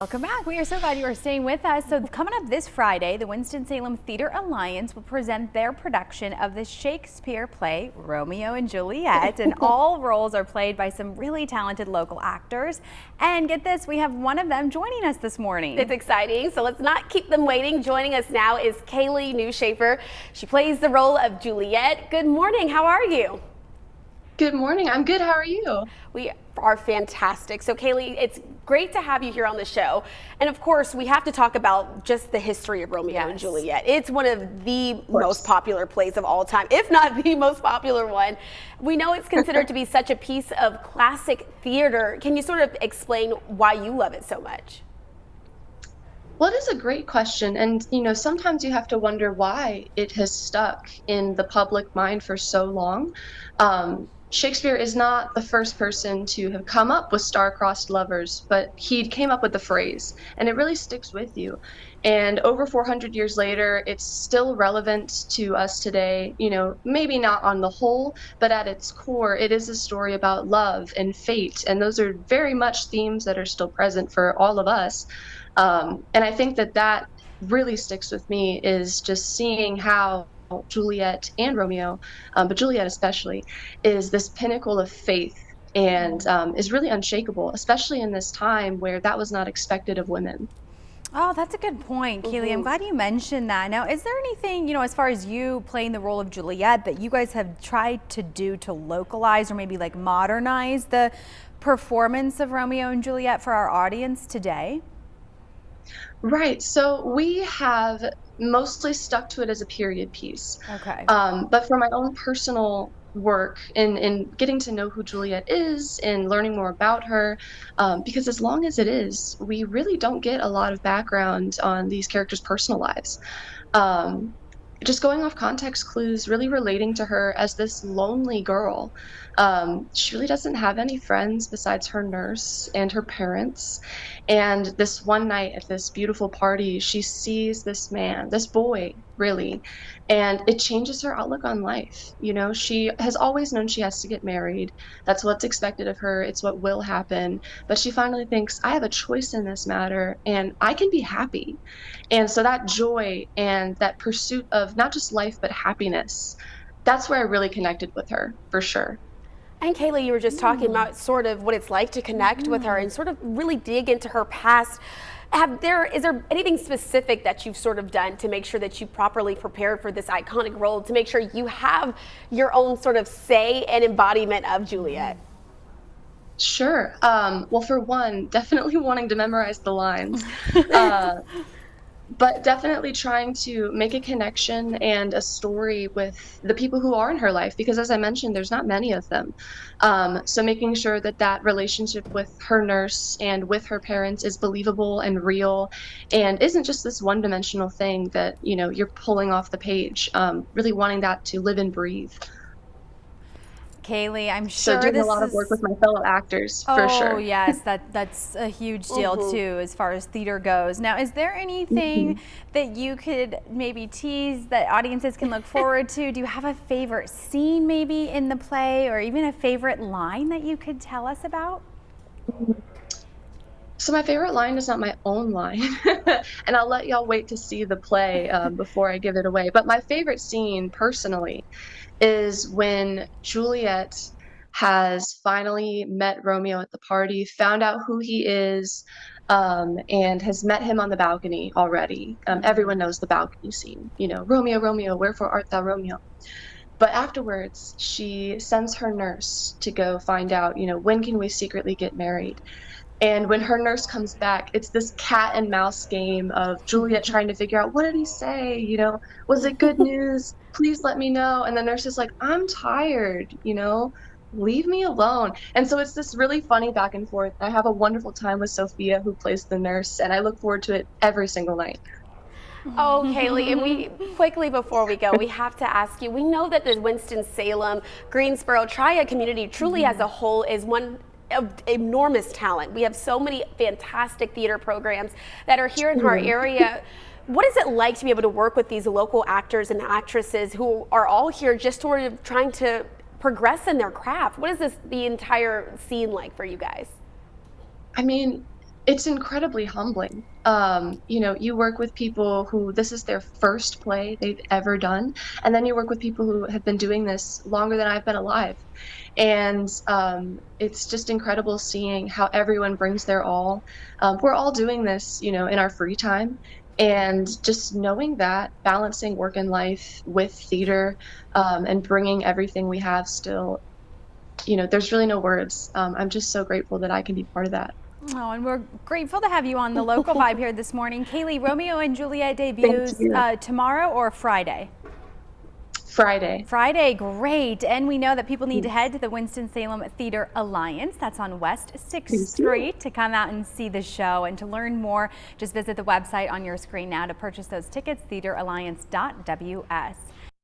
Welcome back. We are so glad you are staying with us. So coming up this Friday, the Winston-Salem Theater Alliance will present their production of the Shakespeare play Romeo and Juliet, and all roles are played by some really talented local actors. And get this, we have one of them joining us this morning. It's exciting, so let's not keep them waiting. Joining us now is Kaylee Newshafer. She plays the role of Juliet. Good morning, how are you? Good morning, I'm good, how are you? We are fantastic. So Kaylee, it's great to have you here on the show. And of course, we have to talk about just the history of Romeo and Juliet. It's one of the most popular plays of all time, if not the most popular one. We know it's considered to be such a piece of classic theater. Can you sort of explain why you love it so much? Well, it is a great question, and sometimes you have to wonder why it has stuck in the public mind for so long. Shakespeare is not the first person to have come up with star-crossed lovers, but he came up with the phrase, and it really sticks with you. And over 400 years later, it's still relevant to us today, maybe not on the whole, but at its core, it is a story about love and fate, and those are very much themes that are still present for all of us. And I think that really sticks with me, is just seeing how Juliet and Romeo, but Juliet especially, is this pinnacle of faith and is really unshakable, especially in this time where that was not expected of women. Oh, that's a good point, Keely. I'm glad you mentioned that. Now, is there anything, as far as you playing the role of Juliet, that you guys have tried to do to localize or maybe like modernize the performance of Romeo and Juliet for our audience today? Right. So we have mostly stuck to it as a period piece. Okay. But for my own personal work in getting to know who Juliet is and learning more about her, because as long as it is, we really don't get a lot of background on these characters' personal lives. Um, just going off context clues, really relating to her as this lonely girl. She really doesn't have any friends besides her nurse and her parents. And this one night at this beautiful party, she sees this man, this boy, really, and it changes her outlook on life. She has always known she has to get married. That's what's expected of her. It's what will happen. But she finally thinks, I have a choice in this matter and I can be happy. And so that joy and that pursuit of not just life, but happiness, that's where I really connected with her, for sure. And Kaylee, you were just talking about sort of what it's like to connect with her and sort of really dig into her past. Is there anything specific that you've sort of done to make sure that you properly prepared for this iconic role, to make sure you have your own sort of say and embodiment of Juliet? Sure. Well, for one, definitely wanting to memorize the lines. But definitely trying to make a connection and a story with the people who are in her life, because as I mentioned, there's not many of them. So making sure that relationship with her nurse and with her parents is believable and real and isn't just this one-dimensional thing that, you're pulling off the page, really wanting that to live and breathe. Kaylee, I'm sure So doing a lot of work with my fellow actors, for sure. Oh, yes, that's a huge deal too, as far as theater goes. Now, is there anything that you could maybe tease that audiences can look forward to? Do you have a favorite scene maybe in the play, or even a favorite line that you could tell us about? So my favorite line is not my own line, and I'll let y'all wait to see the play before I give it away. But my favorite scene, personally, is when Juliet has finally met Romeo at the party, found out who he is, and has met him on the balcony already. Everyone knows the balcony scene. Romeo, Romeo, wherefore art thou, Romeo? But afterwards, she sends her nurse to go find out, when can we secretly get married? And when her nurse comes back, it's this cat and mouse game of Juliet trying to figure out, what did he say? Was it good news? Please let me know. And the nurse is like, I'm tired, leave me alone. And so it's this really funny back and forth. I have a wonderful time with Sophia, who plays the nurse, and I look forward to it every single night. Oh, Kaylee, and we quickly before we go, we have to ask you, we know that the Winston-Salem, Greensboro, Triad community truly as a whole is one of enormous talent. We have so many fantastic theater programs that are here in our area. What is it like to be able to work with these local actors and actresses who are all here just sort of trying to progress in their craft? What is the entire scene like for you guys? I mean, It's incredibly humbling. You work with people who this is their first play they've ever done, and then you work with people who have been doing this longer than I've been alive. And it's just incredible seeing how everyone brings their all. We're all doing this, in our free time. And just knowing that, balancing work and life with theater, and bringing everything we have still, there's really no words. I'm just so grateful that I can be part of that. Oh, and we're grateful to have you on the local vibe here this morning. Kaylee, Romeo and Juliet debuts tomorrow or Friday? Friday. Friday, great. And we know that people need to head to the Winston-Salem Theater Alliance. That's on West 6th Street to come out and see the show. And to learn more, just visit the website on your screen now to purchase those tickets, theateralliance.ws.